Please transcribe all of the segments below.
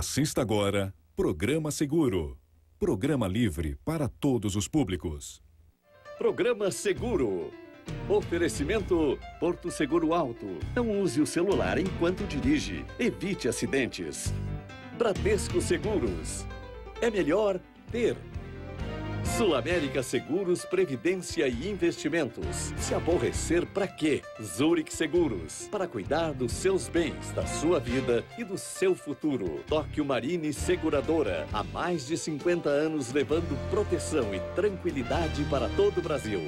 Assista agora Programa Seguro. Programa livre para todos os públicos. Programa Seguro. Oferecimento Porto Seguro Alto. Não use o celular enquanto dirige. Evite acidentes. Bradesco Seguros. É melhor ter. Sul América Seguros, Previdência e Investimentos. Se aborrecer pra quê? Zurich Seguros. Para cuidar dos seus bens, da sua vida e do seu futuro. Tóquio Marine Seguradora. Há mais de 50 anos levando proteção e tranquilidade para todo o Brasil.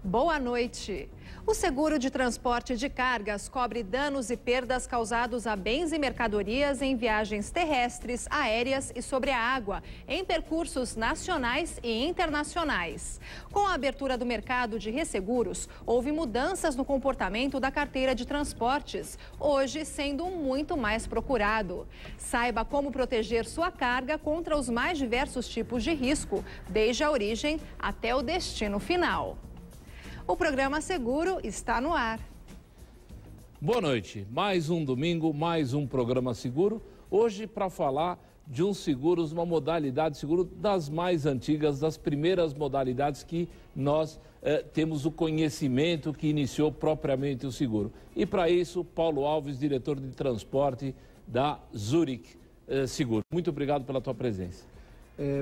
Boa noite. O seguro de transporte de cargas cobre danos e perdas causados a bens e mercadorias em viagens terrestres, aéreas e sobre a água, em percursos nacionais e internacionais. Com a abertura do mercado de resseguros, houve mudanças no comportamento da carteira de transportes, hoje sendo muito mais procurado. Saiba como proteger sua carga contra os mais diversos tipos de risco, desde a origem até o destino final. O programa Seguro está no ar. Boa noite. Mais um domingo, mais um programa Seguro. Hoje para falar de um seguro, uma modalidade de seguro das mais antigas, das primeiras modalidades que nós temos o conhecimento que iniciou propriamente o seguro. E para isso, Paulo Alves, diretor de transporte da Zurich Seguro. Muito obrigado pela tua presença.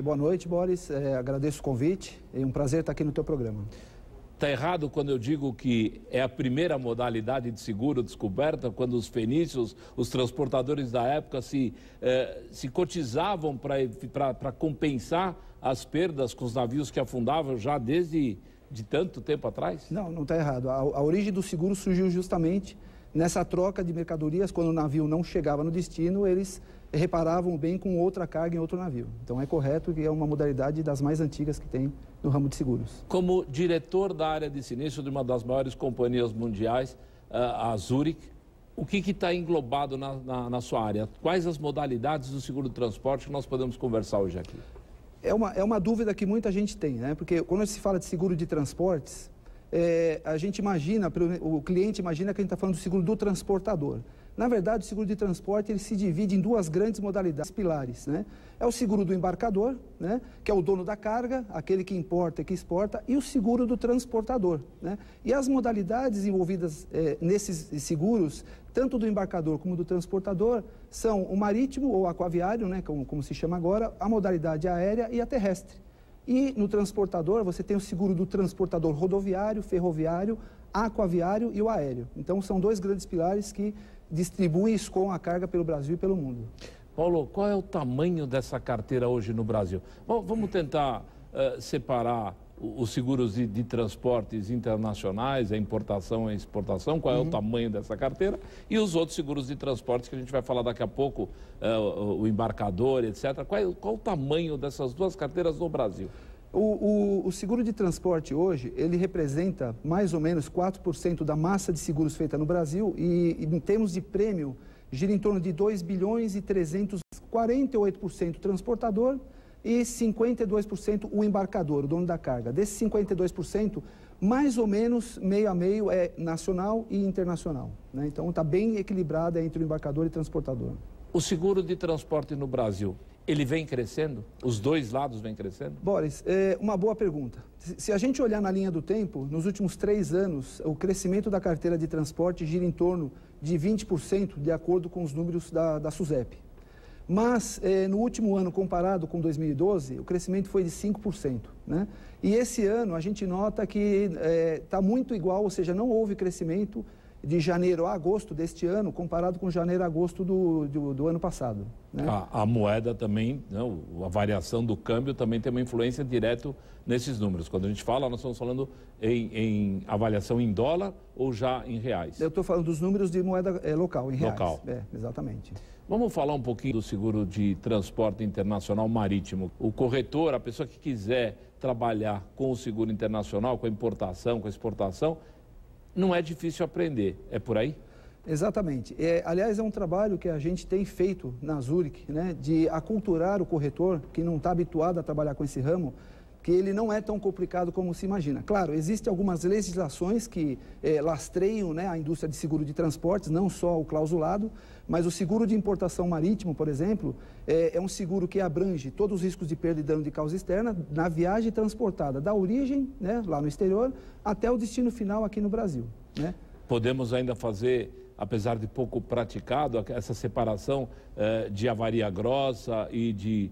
Boa noite, Boris. Agradeço o convite. É um prazer estar aqui no teu programa. Está errado quando eu digo que é a primeira modalidade de seguro descoberta, quando os fenícios, os transportadores da época se cotizavam para compensar as perdas com os navios que afundavam já desde de tanto tempo atrás? Não está errado. A origem do seguro surgiu justamente nessa troca de mercadorias. Quando o navio não chegava no destino, eles reparavam o bem com outra carga em outro navio. Então é correto que é uma modalidade das mais antigas que tem no ramo de seguros. Como diretor da área de sinistro de uma das maiores companhias mundiais, a Zurich, o que está englobado na sua área? Quais as modalidades do seguro de transporte que nós podemos conversar hoje aqui? É uma dúvida que muita gente tem, né? Porque quando se fala de seguro de transportes, a gente imagina, o cliente imagina que a gente está falando do seguro do transportador. Na verdade, o seguro de transporte ele se divide em duas grandes modalidades pilares, né? É o seguro do embarcador, né? Que é o dono da carga, aquele que importa e que exporta, e o seguro do transportador, né? E as modalidades envolvidas nesses seguros, tanto do embarcador como do transportador, são o marítimo ou aquaviário, né? Como se chama agora, a modalidade aérea e a terrestre. E no transportador, você tem o seguro do transportador rodoviário, ferroviário, aquaviário e o aéreo. Então, são dois grandes pilares que distribuem e escoam a carga pelo Brasil e pelo mundo. Paulo, qual é o tamanho dessa carteira hoje no Brasil? Bom, vamos tentar separar os seguros de transportes internacionais, a importação e a exportação, qual é o tamanho dessa carteira, e os outros seguros de transportes que a gente vai falar daqui a pouco, o embarcador, etc. Qual o tamanho dessas duas carteiras no Brasil? O seguro de transporte hoje, ele representa mais ou menos 4% da massa de seguros feita no Brasil e em termos de prêmio, gira em torno de 2 bilhões e 348% transportador e 52% o embarcador, o dono da carga. Desses 52%, mais ou menos meio a meio é nacional e internacional, né? Então está bem equilibrada entre o embarcador e o transportador. O seguro de transporte no Brasil, ele vem crescendo? Os dois lados vêm crescendo? Boris, uma boa pergunta. Se a gente olhar na linha do tempo, nos últimos 3 anos, o crescimento da carteira de transporte gira em torno de 20%, de acordo com os números da SUSEP. Mas, no último ano, comparado com 2012, o crescimento foi de 5%, né? E esse ano, a gente nota que está muito igual, ou seja, não houve crescimento de janeiro a agosto deste ano, comparado com janeiro a agosto do ano passado, né? A moeda também, não, a variação do câmbio também tem uma influência direta nesses números. Quando a gente fala, nós estamos falando em avaliação em dólar ou já em reais? Eu estou falando dos números de moeda local, em reais. Local. Exatamente. Vamos falar um pouquinho do seguro de transporte internacional marítimo. O corretor, a pessoa que quiser trabalhar com o seguro internacional, com a importação, com a exportação, não é difícil aprender, é por aí? Exatamente. Aliás, é um trabalho que a gente tem feito na Zurich, né, de aculturar o corretor que não está habituado a trabalhar com esse ramo, que ele não é tão complicado como se imagina. Claro, existem algumas legislações que lastreiam, né, a indústria de seguro de transportes, não só o clausulado, mas o seguro de importação marítimo, por exemplo, é um seguro que abrange todos os riscos de perda e dano de causa externa na viagem transportada da origem, né, lá no exterior, até o destino final aqui no Brasil, né? Podemos ainda fazer, apesar de pouco praticado, essa separação de avaria grossa e de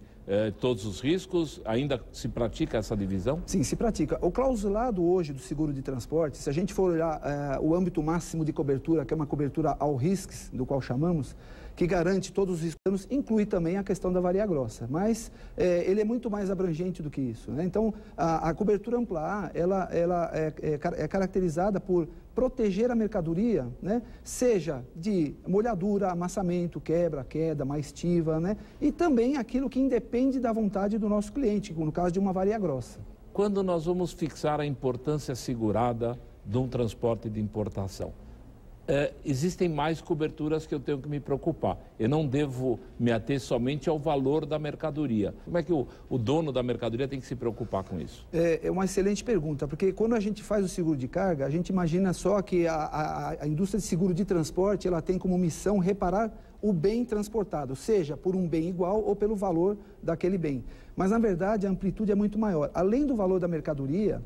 todos os riscos? Ainda se pratica essa divisão? Sim, se pratica. O clausulado hoje do seguro de transporte, se a gente for olhar o âmbito máximo de cobertura, que é uma cobertura ao risks, do qual chamamos, que garante todos os riscos, inclui também a questão da avaria grossa, mas ele é muito mais abrangente do que isso, né? Então, a cobertura ampla A, ela é caracterizada por proteger a mercadoria, né, seja de molhadura, amassamento, quebra, queda, mais estiva, né, e também aquilo que independe da vontade do nosso cliente, no caso de uma avaria grossa. Quando nós vamos fixar a importância assegurada de um transporte de importação? Existem mais coberturas que eu tenho que me preocupar. Eu não devo me ater somente ao valor da mercadoria. Como é que o dono da mercadoria tem que se preocupar com isso? É uma excelente pergunta, porque quando a gente faz o seguro de carga, a gente imagina só que a indústria de seguro de transporte, ela tem como missão reparar o bem transportado, seja por um bem igual ou pelo valor daquele bem. Mas, na verdade, a amplitude é muito maior. Além do valor da mercadoria,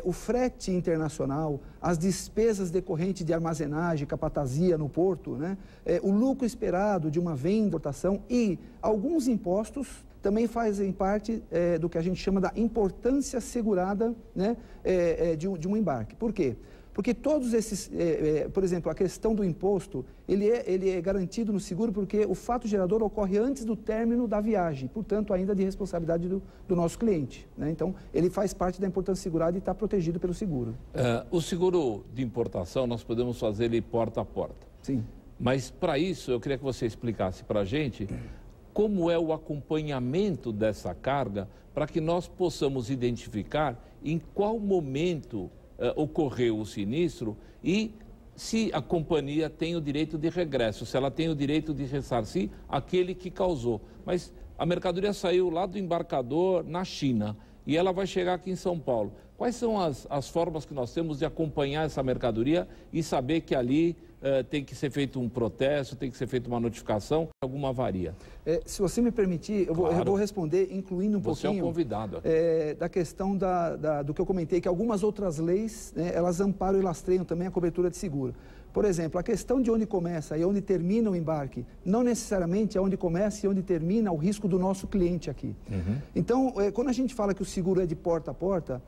o frete internacional, as despesas decorrentes de armazenagem, capatazia no porto, né, o lucro esperado de uma venda, importação e alguns impostos também fazem parte do que a gente chama da importância assegurada, né, de um embarque. Por quê? Porque todos esses, por exemplo, a questão do imposto, ele é garantido no seguro porque o fato gerador ocorre antes do término da viagem, portanto, ainda de responsabilidade do nosso cliente, né? Então, ele faz parte da importância segurada e está protegido pelo seguro. O seguro de importação, nós podemos fazer ele porta a porta. Sim. Mas, para isso, eu queria que você explicasse para a gente como é o acompanhamento dessa carga para que nós possamos identificar em qual momento ocorreu o sinistro e se a companhia tem o direito de regresso, se ela tem o direito de ressarcir aquele que causou. Mas a mercadoria saiu lá do embarcador na China e ela vai chegar aqui em São Paulo. Quais são as formas que nós temos de acompanhar essa mercadoria e saber que ali tem que ser feito um protesto, tem que ser feita uma notificação, alguma avaria? Se você me permitir, eu vou responder incluindo um pouquinho... Você é um convidado. Da questão do que eu comentei, que algumas outras leis, né, elas amparam e lastreiam também a cobertura de seguro. Por exemplo, a questão de onde começa e onde termina o embarque, não necessariamente é onde começa e onde termina o risco do nosso cliente aqui. Uhum. Então, quando a gente fala que o seguro é de porta a porta,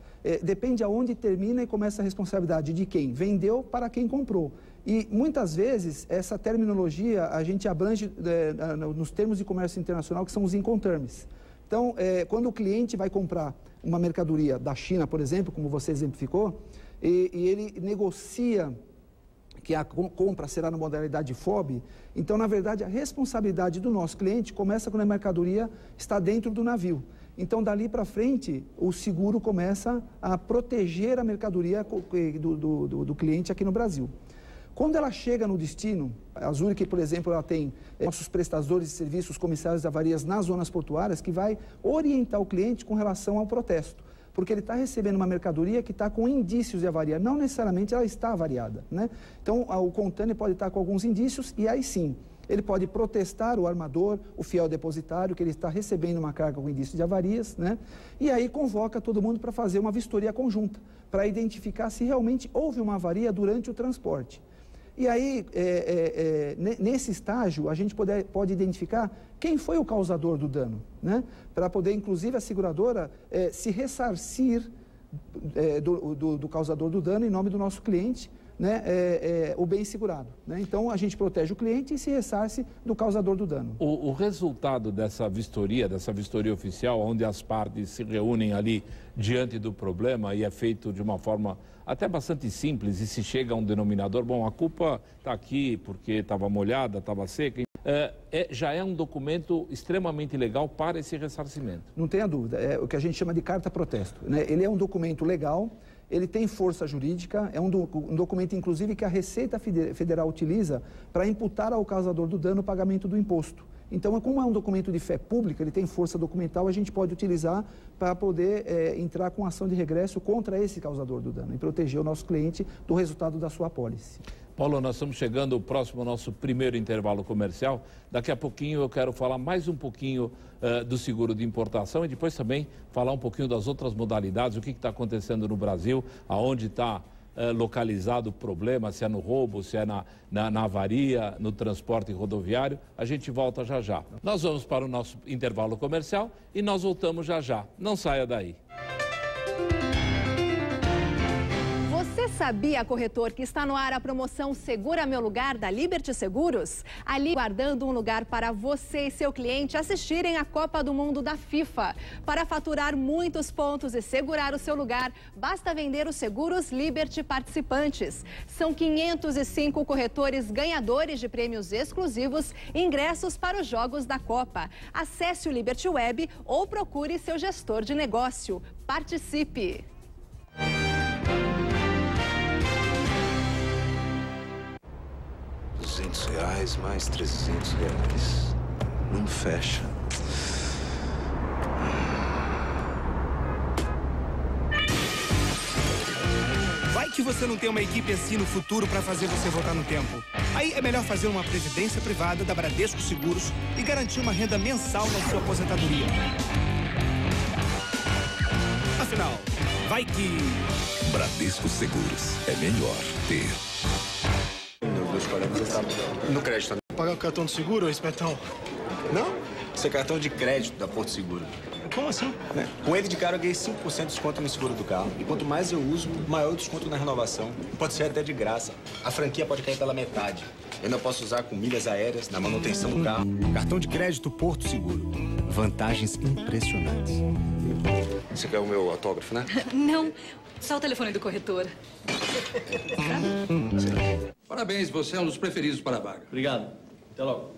depende aonde termina e começa a responsabilidade de quem vendeu para quem comprou. E muitas vezes essa terminologia a gente abrange nos termos de comércio internacional, que são os incoterms. Então, quando o cliente vai comprar uma mercadoria da China, por exemplo, como você exemplificou, e ele negocia que a compra será na modalidade FOB, então, na verdade, a responsabilidade do nosso cliente começa quando a mercadoria está dentro do navio. Então, dali para frente, o seguro começa a proteger a mercadoria do cliente aqui no Brasil. Quando ela chega no destino, a Zurich, por exemplo, ela tem nossos prestadores de serviços, comissários de avarias nas zonas portuárias, que vai orientar o cliente com relação ao protesto. Porque ele está recebendo uma mercadoria que está com indícios de avaria, não necessariamente ela está avariada, né? Então, o contêiner pode estar com alguns indícios e aí sim, ele pode protestar o armador, o fiel depositário, que ele está recebendo uma carga com indício de avarias, né? E aí convoca todo mundo para fazer uma vistoria conjunta, para identificar se realmente houve uma avaria durante o transporte. E aí, nesse estágio, a gente pode identificar quem foi o causador do dano, né? Para poder, inclusive, a seguradora se ressarcir do causador do dano em nome do nosso cliente, né? O bem segurado, né? Então, a gente protege o cliente e se ressarce do causador do dano. O resultado dessa vistoria oficial, onde as partes se reúnem ali diante do problema e é feito de uma forma até bastante simples e se chega a um denominador, bom, a culpa está aqui porque estava molhada, estava seca. já é um documento extremamente legal para esse ressarcimento. Não tenha dúvida, é o que a gente chama de carta-protesto, né? Ele é um documento legal, ele tem força jurídica, é um documento, inclusive, que a Receita Federal utiliza para imputar ao causador do dano o pagamento do imposto. Então, como é um documento de fé pública, ele tem força documental, a gente pode utilizar para poder entrar com ação de regresso contra esse causador do dano e proteger o nosso cliente do resultado da sua apólice. Paulo, nós estamos chegando próximo ao nosso primeiro intervalo comercial. Daqui a pouquinho eu quero falar mais um pouquinho do seguro de importação e depois também falar um pouquinho das outras modalidades, o que está acontecendo no Brasil, aonde está localizado o problema, se é no roubo, se é na avaria, no transporte rodoviário. A gente volta já já. Nós vamos para o nosso intervalo comercial e nós voltamos já já. Não saia daí. Você sabia, corretor, que está no ar a promoção Segura Meu Lugar da Liberty Seguros? Ali guardando um lugar para você e seu cliente assistirem a Copa do Mundo da FIFA. Para faturar muitos pontos e segurar o seu lugar, basta vender os seguros Liberty participantes. São 505 corretores ganhadores de prêmios exclusivos e ingressos para os jogos da Copa. Acesse o Liberty Web ou procure seu gestor de negócio. Participe! R$200 mais R$300. Não fecha. Vai que você não tem uma equipe assim no futuro para fazer você voltar no tempo. Aí é melhor fazer uma previdência privada da Bradesco Seguros e garantir uma renda mensal na sua aposentadoria. Afinal, vai que... Bradesco Seguros. É melhor ter. Meus colegas estavam no crédito. Pagar o cartão de seguro, espertão? Não, isso é cartão de crédito da Porto Seguro. Como assim? Com ele de cara eu ganhei 5% de desconto no seguro do carro. E quanto mais eu uso, maior o desconto na renovação. Pode ser até de graça. A franquia pode cair pela metade. Eu ainda posso usar com milhas aéreas na manutenção do carro. Cartão de crédito Porto Seguro. Vantagens impressionantes. Você quer o meu autógrafo, né? Não, só o telefone do corretor. Parabéns, você é um dos preferidos para a vaga. Obrigado. Até logo.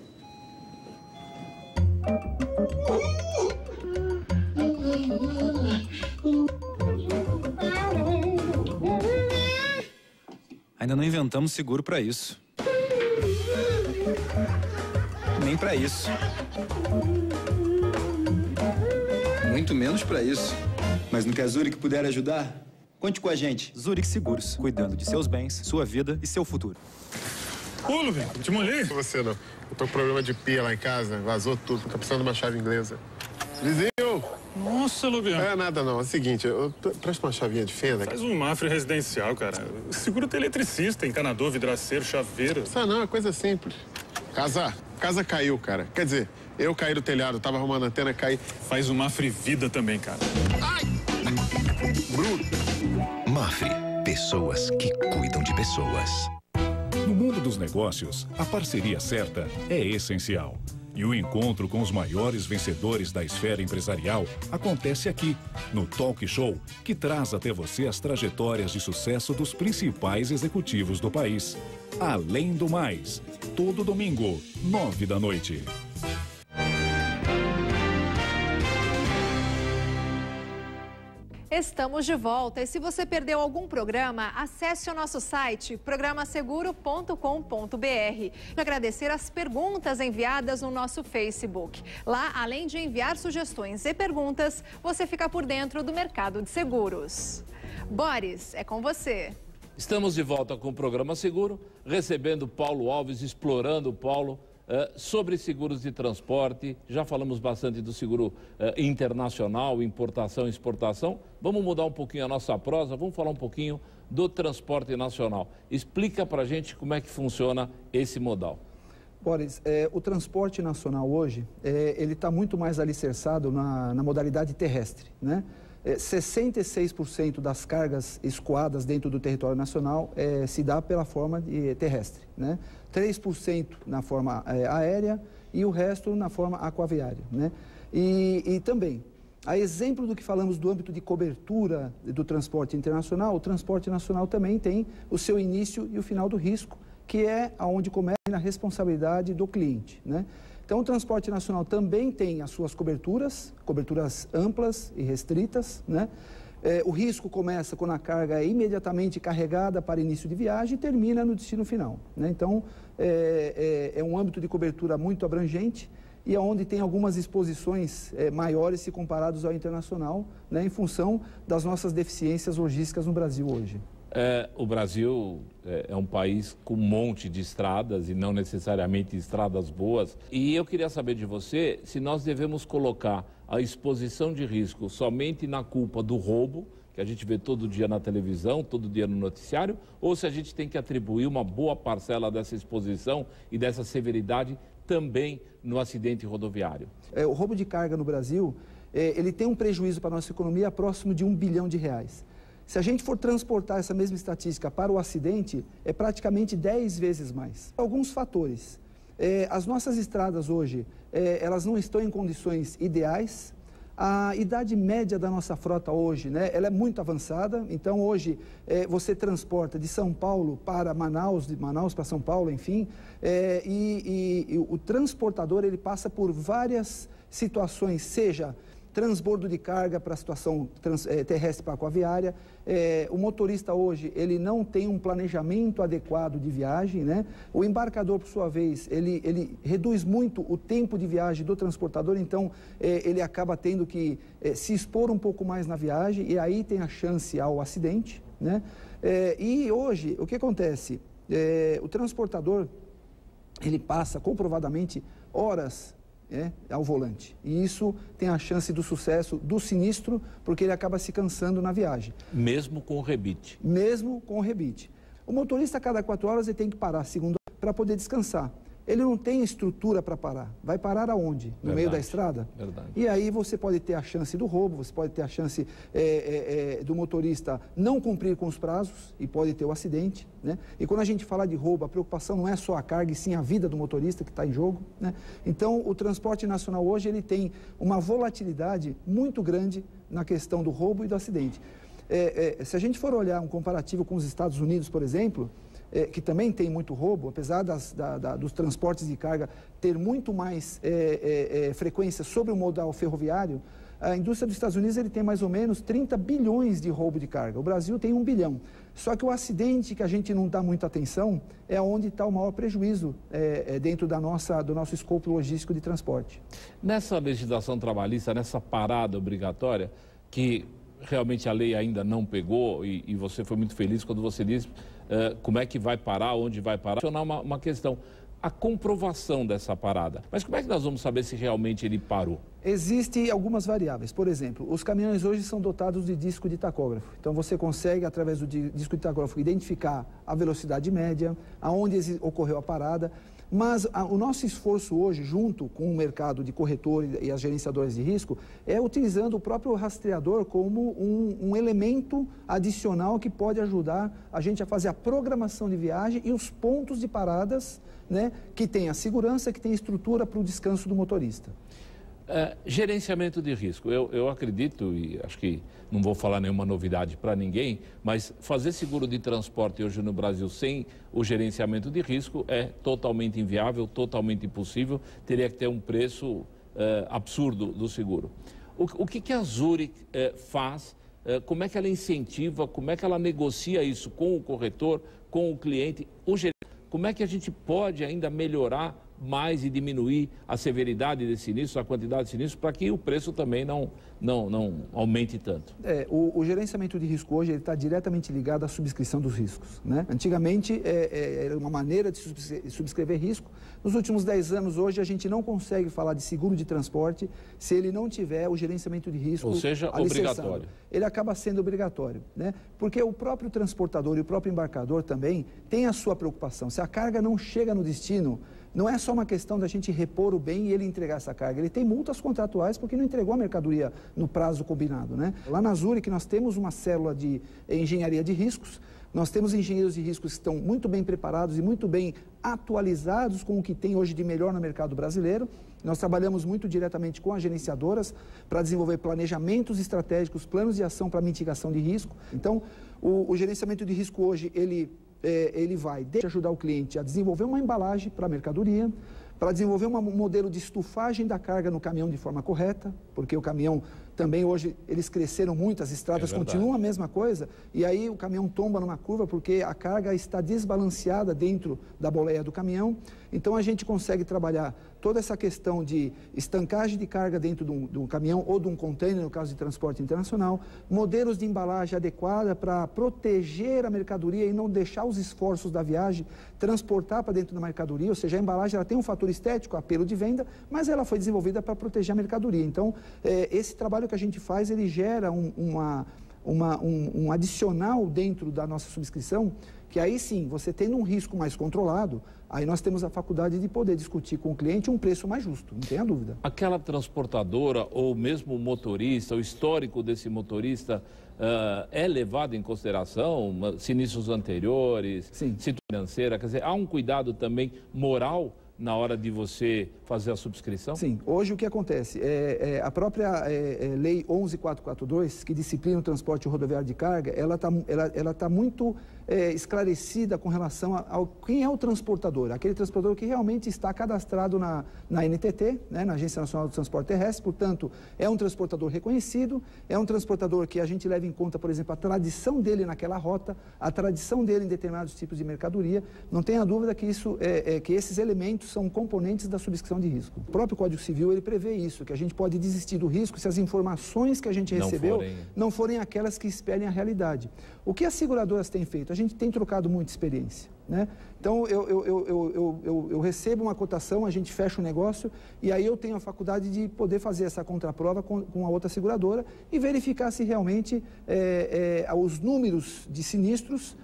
Ainda não inventamos seguro para isso. Nem para isso. Muito menos para isso. Mas no que a Zurich puder ajudar, conte com a gente. Zurich Seguros, cuidando de seus bens, sua vida e seu futuro. Ô, Luven, te molhei? Você não. Eu tô com problema de pia lá em casa, vazou tudo, tá precisando de uma chave inglesa. Vizinho! Nossa, Luven. Não é nada não, é o seguinte, presta uma chavinha de fenda. Faz um Mafre residencial, cara. Seguro tem eletricista, encanador, vidraceiro, chaveiro. Isso não, é coisa simples. Casa caiu, cara. Quer dizer, eu caí do telhado, tava arrumando a antena, caí. Faz um Mafre Vida também, cara. Ai! Bruno! Mafre, pessoas que cuidam de pessoas. No mundo dos negócios, a parceria certa é essencial. E o encontro com os maiores vencedores da esfera empresarial acontece aqui, no Talk Show, que traz até você as trajetórias de sucesso dos principais executivos do país. Além do mais, todo domingo, 9 da noite. Estamos de volta e se você perdeu algum programa, acesse o nosso site programaseguro.com.br. Agradecer as perguntas enviadas no nosso Facebook. Lá, além de enviar sugestões e perguntas, você fica por dentro do mercado de seguros. Boris, é com você. Estamos de volta com o Programa Seguro, recebendo Paulo Alves, explorando o Paulo sobre seguros de transporte. Já falamos bastante do seguro internacional, importação e exportação. Vamos mudar um pouquinho a nossa prosa, vamos falar um pouquinho do transporte nacional. Explica pra gente como é que funciona esse modal. Boris, o transporte nacional hoje, ele está muito mais alicerçado na modalidade terrestre, né? 66% das cargas escoadas dentro do território nacional se dá pela forma terrestre, né? 3% na forma aérea e o resto na forma aquaviária, né? E também, a exemplo do que falamos do âmbito de cobertura do transporte internacional, o transporte nacional também tem o seu início e o final do risco, que é onde começa a responsabilidade do cliente, né? Então, o transporte nacional também tem as suas coberturas amplas e restritas, né? O risco começa quando a carga é imediatamente carregada para início de viagem e termina no destino final, né? Então, é um âmbito de cobertura muito abrangente e onde tem algumas exposições maiores se comparados ao internacional, né, em função das nossas deficiências logísticas no Brasil hoje. O Brasil é um país com um monte de estradas e não necessariamente estradas boas. E eu queria saber de você se nós devemos colocar a exposição de risco somente na culpa do roubo, que a gente vê todo dia na televisão, todo dia no noticiário, ou se a gente tem que atribuir uma boa parcela dessa exposição e dessa severidade também no acidente rodoviário. O roubo de carga no Brasil, ele tem um prejuízo para a nossa economia próximo de R$1 bilhão. Se a gente for transportar essa mesma estatística para o acidente, é praticamente 10 vezes mais. Alguns fatores. As nossas estradas hoje, elas não estão em condições ideais. A idade média da nossa frota hoje, né, ela é muito avançada. Então, hoje, você transporta de São Paulo para Manaus, de Manaus para São Paulo, enfim. E o transportador, ele passa por várias situações, seja transbordo de carga para a situação terrestre para a aquaviária. O motorista hoje, ele não tem um planejamento adequado de viagem, né? O embarcador, por sua vez, ele reduz muito o tempo de viagem do transportador, então ele acaba tendo que se expor um pouco mais na viagem e aí tem a chance ao acidente, né? E hoje, o que acontece? O transportador, ele passa comprovadamente horas ao volante. E isso tem a chance do sucesso do sinistro, porque ele acaba se cansando na viagem. Mesmo com o rebite? Mesmo com o rebite. O motorista, a cada 4 horas, ele tem que parar, segundo, para poder descansar. Ele não tem estrutura para parar. Vai parar aonde? No meio da estrada? Verdade. E aí você pode ter a chance do roubo, você pode ter a chance do motorista não cumprir com os prazos e pode ter o acidente, né? E quando a gente fala de roubo, a preocupação não é só a carga, e sim a vida do motorista que está em jogo, né? Então, o transporte nacional hoje, ele tem uma volatilidade muito grande na questão do roubo e do acidente. Se a gente for olhar um comparativo com os Estados Unidos, por exemplo, que também tem muito roubo, apesar dos transportes de carga ter muito mais frequência sobre o modal ferroviário, a indústria dos Estados Unidos ele tem mais ou menos 30 bilhões de roubo de carga. O Brasil tem 1 bilhão. Só que o acidente que a gente não dá muita atenção é onde está o maior prejuízo dentro do nosso escopo logístico de transporte. Nessa legislação trabalhista, nessa parada obrigatória, que realmente a lei ainda não pegou, e você foi muito feliz quando você disse como é que vai parar, onde vai parar. Uma questão, a comprovação dessa parada. Mas como é que nós vamos saber se realmente ele parou? Existem algumas variáveis. Por exemplo, os caminhões hoje são dotados de disco de tacógrafo. Então, você consegue, através do disco de tacógrafo, identificar a velocidade média, aonde ocorreu a parada. Mas o nosso esforço hoje, junto com o mercado de corretor e as gerenciadoras de risco, é utilizando o próprio rastreador como um elemento adicional que pode ajudar a gente a fazer a programação de viagem e os pontos de paradas, né, que tem a segurança, que tem estrutura para o descanso do motorista. Gerenciamento de risco. Eu acredito, e acho que não vou falar nenhuma novidade para ninguém, mas fazer seguro de transporte hoje no Brasil sem o gerenciamento de risco é totalmente inviável, totalmente impossível. Teria que ter um preço absurdo do seguro. O que a Zurich faz? Como é que ela incentiva? Como é que ela negocia isso com o corretor, com o cliente? Como é que a gente pode ainda melhorar mais e diminuir a severidade desse sinistro, a quantidade de sinistros, para que o preço também não aumente tanto? O gerenciamento de risco hoje está diretamente ligado à subscrição dos riscos, né? Antigamente era uma maneira de subscrever risco. Nos últimos 10 anos, hoje, a gente não consegue falar de seguro de transporte se ele não tiver o gerenciamento de risco. Ou seja, obrigatório. Ele acaba sendo obrigatório, né? Porque o próprio transportador e o próprio embarcador também tem a sua preocupação. Se a carga não chega no destino, não é só uma questão da gente repor o bem e ele entregar essa carga. Ele tem multas contratuais porque não entregou a mercadoria no prazo combinado, né? Lá na Zurich nós temos uma célula de engenharia de riscos. Nós temos engenheiros de riscos que estão muito bem preparados e muito bem atualizados com o que tem hoje de melhor no mercado brasileiro. Nós trabalhamos muito diretamente com as gerenciadoras para desenvolver planejamentos estratégicos, planos de ação para mitigação de risco. Então, o gerenciamento de risco hoje, ele ele vai ajudar o cliente a desenvolver uma embalagem para a mercadoria, para desenvolver um modelo de estufagem da carga no caminhão de forma correta, porque o caminhão também hoje, eles cresceram muito, as estradas continuam a mesma coisa, e aí o caminhão tomba numa curva porque a carga está desbalanceada dentro da boleia do caminhão. Então a gente consegue trabalhar toda essa questão de estancagem de carga dentro de um caminhão ou de um container, no caso de transporte internacional, modelos de embalagem adequada para proteger a mercadoria e não deixar os esforços da viagem transportar para dentro da mercadoria, ou seja, a embalagem ela tem um fator estético, apelo de venda, mas ela foi desenvolvida para proteger a mercadoria. Então, esse trabalho que a gente faz, ele gera um adicional dentro da nossa subscrição, que aí sim, você tendo um risco mais controlado, aí nós temos a faculdade de poder discutir com o cliente um preço mais justo, não tenha dúvida. Aquela transportadora ou mesmo o motorista, o histórico desse motorista é levado em consideração, sinistros anteriores, situação financeira, quer dizer, há um cuidado também moral na hora de você fazer a subscrição? Sim. Hoje o que acontece? A própria Lei 11.442, que disciplina o transporte rodoviário de carga, ela tá muito esclarecida com relação ao quem é o transportador. Aquele transportador que realmente está cadastrado na NTT, né, na Agência Nacional do Transporte Terrestre, portanto, é um transportador reconhecido, é um transportador que a gente leva em conta, por exemplo, a tradição dele naquela rota, a tradição dele em determinados tipos de mercadoria. Não tenha dúvida que que esses elementos são componentes da subscrição de risco. O próprio Código Civil, ele prevê isso, que a gente pode desistir do risco se as informações que a gente recebeu não forem aquelas que esperem a realidade. O que as seguradoras têm feito? A gente tem trocado muita experiência, né? Então, eu recebo uma cotação, a gente fecha o negócio e aí eu tenho a faculdade de poder fazer essa contraprova com a outra seguradora e verificar se realmente os números de sinistros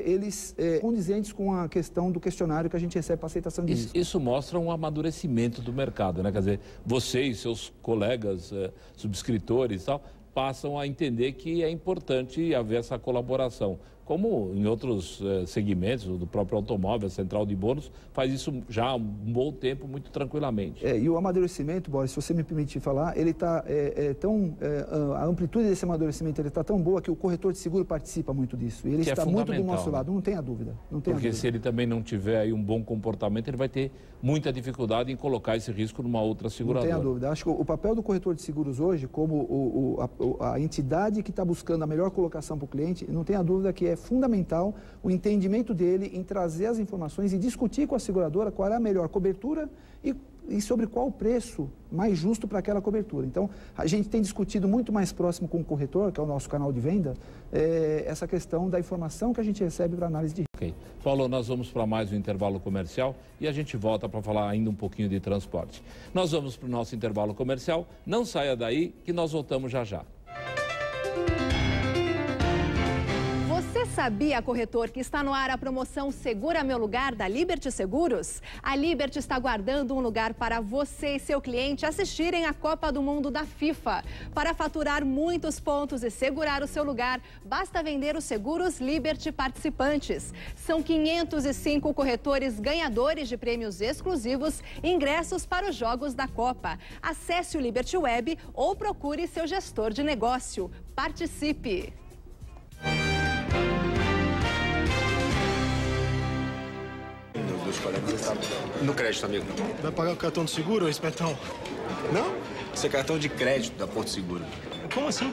eles condizentes com a questão do questionário que a gente recebe para aceitação de risco. Isso mostra um amadurecimento do mercado, né? Quer dizer, você e seus colegas subscritores e tal, passam a entender que é importante haver essa colaboração. Como em outros segmentos, do próprio automóvel, a central de bônus, faz isso já há um bom tempo, muito tranquilamente. E o amadurecimento, Boris, se você me permitir falar, ele está a amplitude desse amadurecimento está tão boa que o corretor de seguro participa muito disso. E ele está muito do nosso lado, não tenha dúvida. Porque se ele também não tiver aí um bom comportamento, ele vai ter muita dificuldade em colocar esse risco numa outra seguradora. Não tenha dúvida. Acho que o papel do corretor de seguros hoje, como a entidade que está buscando a melhor colocação para o cliente, não tenha dúvida que é fundamental o entendimento dele em trazer as informações e discutir com a seguradora qual é a melhor cobertura e sobre qual o preço mais justo para aquela cobertura. Então, a gente tem discutido muito mais próximo com o corretor, que é o nosso canal de venda, essa questão da informação que a gente recebe para análise de risco. Ok. Paulo, nós vamos para mais um intervalo comercial e a gente volta para falar ainda um pouquinho de transporte. Nós vamos para o nosso intervalo comercial, não saia daí que nós voltamos já já. Você sabia, corretor, que está no ar a promoção Segura Meu Lugar da Liberty Seguros? A Liberty está guardando um lugar para você e seu cliente assistirem a Copa do Mundo da FIFA. Para faturar muitos pontos e segurar o seu lugar, basta vender os seguros Liberty participantes. São 505 corretores ganhadores de prêmios exclusivos e ingressos para os jogos da Copa. Acesse o Liberty Web ou procure seu gestor de negócio. Participe! Dos colegas estavam no crédito, amigo. Vai pagar o cartão do seguro, espertão? Não, isso é cartão de crédito da Porto Seguro. Como assim?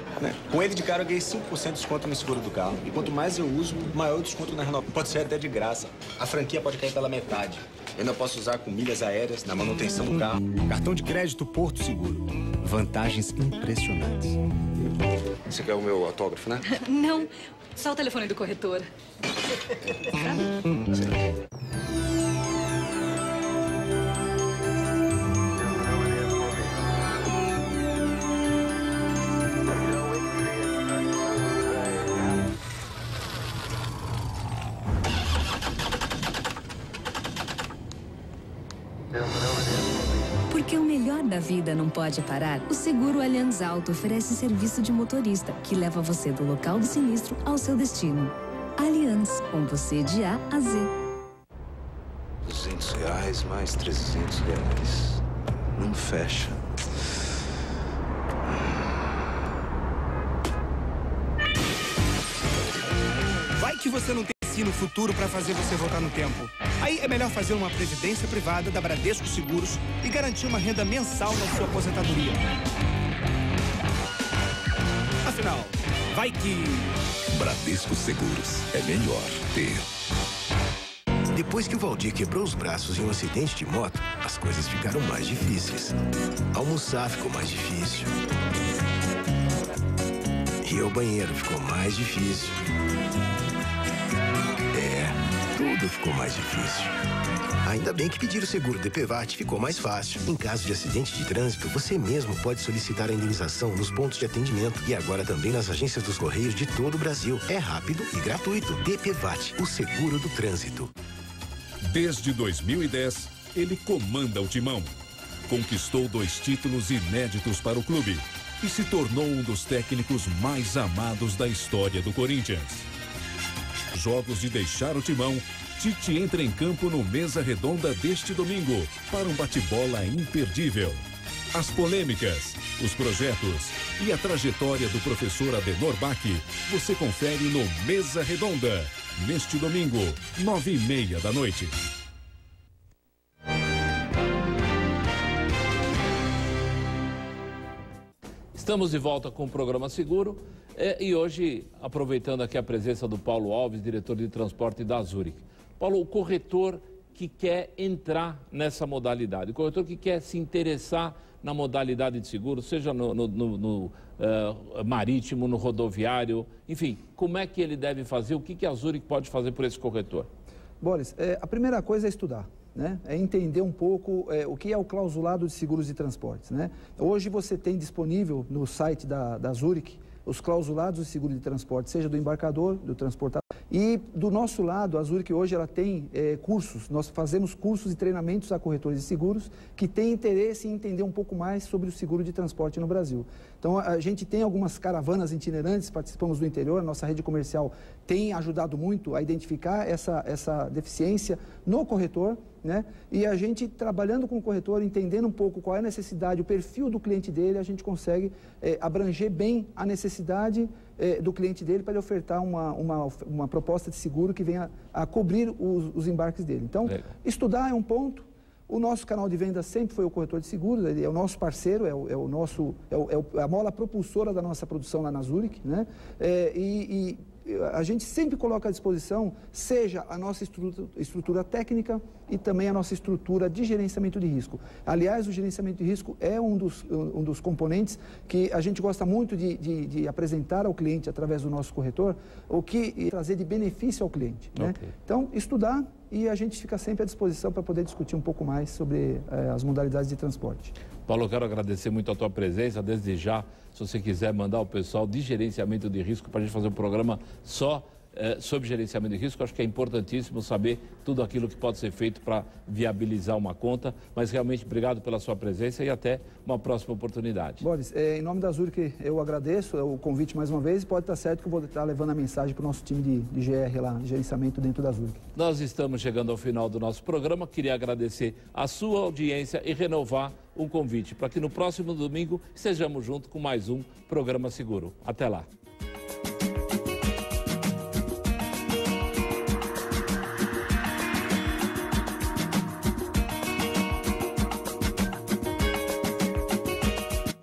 Com ele de cara eu ganhei 5% de desconto no seguro do carro. E quanto mais eu uso, maior o desconto na renovação. Pode ser até de graça. A franquia pode cair pela metade. Eu ainda posso usar com milhas aéreas na manutenção do carro. Cartão de crédito Porto Seguro. Vantagens impressionantes. Você quer o meu autógrafo, né? Não, só o telefone do corretor. Porque o melhor da vida não pode parar, o Seguro Allianz Auto oferece serviço de motorista, que leva você do local do sinistro ao seu destino. Allianz, com você de A a Z. R$200 mais R$300. Não fecha. Vai que você não tem assim no futuro para fazer você voltar no tempo. Aí é melhor fazer uma previdência privada da Bradesco Seguros e garantir uma renda mensal na sua aposentadoria. Afinal, vai que... Bradesco Seguros. É melhor ter. Depois que o Valdir quebrou os braços em um acidente de moto, as coisas ficaram mais difíceis. Almoçar ficou mais difícil. Ir ao banheiro ficou mais difícil. Tudo ficou mais difícil. Ainda bem que pedir o seguro DPVAT ficou mais fácil. Em caso de acidente de trânsito, você mesmo pode solicitar a indenização nos pontos de atendimento e agora também nas agências dos Correios de todo o Brasil. É rápido e gratuito. DPVAT, o seguro do trânsito. Desde 2010, ele comanda o timão. Conquistou 2 títulos inéditos para o clube e se tornou um dos técnicos mais amados da história do Corinthians. Jogos de deixar o timão, Tite entra em campo no Mesa Redonda deste domingo para um bate-bola imperdível. As polêmicas, os projetos e a trajetória do professor Adenor Bach você confere no Mesa Redonda, neste domingo, 9h30 da noite. Estamos de volta com o programa Seguro e hoje, aproveitando aqui a presença do Paulo Alves, diretor de transporte da Zurich. Paulo, o corretor que quer entrar nessa modalidade, o corretor que quer se interessar na modalidade de seguro, seja no marítimo, no rodoviário, enfim, como é que ele deve fazer, o que a Zurich pode fazer por esse corretor? Boris, a primeira coisa é estudar. Né? É entender um pouco o que é o clausulado de seguros de transportes. Né? Hoje você tem disponível no site da Zurich os clausulados de seguro de transporte, seja do embarcador, do transportador. E do nosso lado, a Zurich hoje ela tem cursos, nós fazemos cursos e treinamentos a corretores de seguros que têm interesse em entender um pouco mais sobre o seguro de transporte no Brasil. Então a gente tem algumas caravanas itinerantes, participamos do interior, a nossa rede comercial tem ajudado muito a identificar essa deficiência no corretor, né? E a gente trabalhando com o corretor, entendendo um pouco qual é a necessidade, o perfil do cliente dele, a gente consegue abranger bem a necessidade do cliente dele para ele ofertar uma proposta de seguro que venha a cobrir os embarques dele. Então, estudar é um ponto. O nosso canal de venda sempre foi o corretor de seguros, ele é o nosso parceiro, é a mola propulsora da nossa produção lá na Zurich, né? E a gente sempre coloca à disposição, seja a nossa estrutura técnica e também a nossa estrutura de gerenciamento de risco. Aliás, o gerenciamento de risco é um dos componentes que a gente gosta muito de apresentar ao cliente através do nosso corretor, o que trazer de benefício ao cliente. Né? Okay. Então, estudar e a gente fica sempre à disposição para poder discutir um pouco mais sobre as modalidades de transporte. Paulo, eu quero agradecer muito a tua presença, desde já, se você quiser mandar o pessoal de gerenciamento de risco para a gente fazer um programa só sobre gerenciamento de risco, acho que é importantíssimo saber tudo aquilo que pode ser feito para viabilizar uma conta, mas realmente obrigado pela sua presença e até uma próxima oportunidade. Boris, em nome da Zurich eu agradeço o convite mais uma vez e pode estar certo que eu vou estar levando a mensagem para o nosso time de GR lá, de gerenciamento dentro da Zurich. Nós estamos chegando ao final do nosso programa, queria agradecer a sua audiência e renovar um convite para que no próximo domingo estejamos juntos com mais um Programa Seguro. Até lá.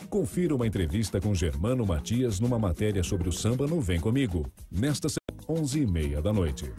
Confira uma entrevista com Germano Matias numa matéria sobre o samba no Vem Comigo, nesta 11h30 da noite.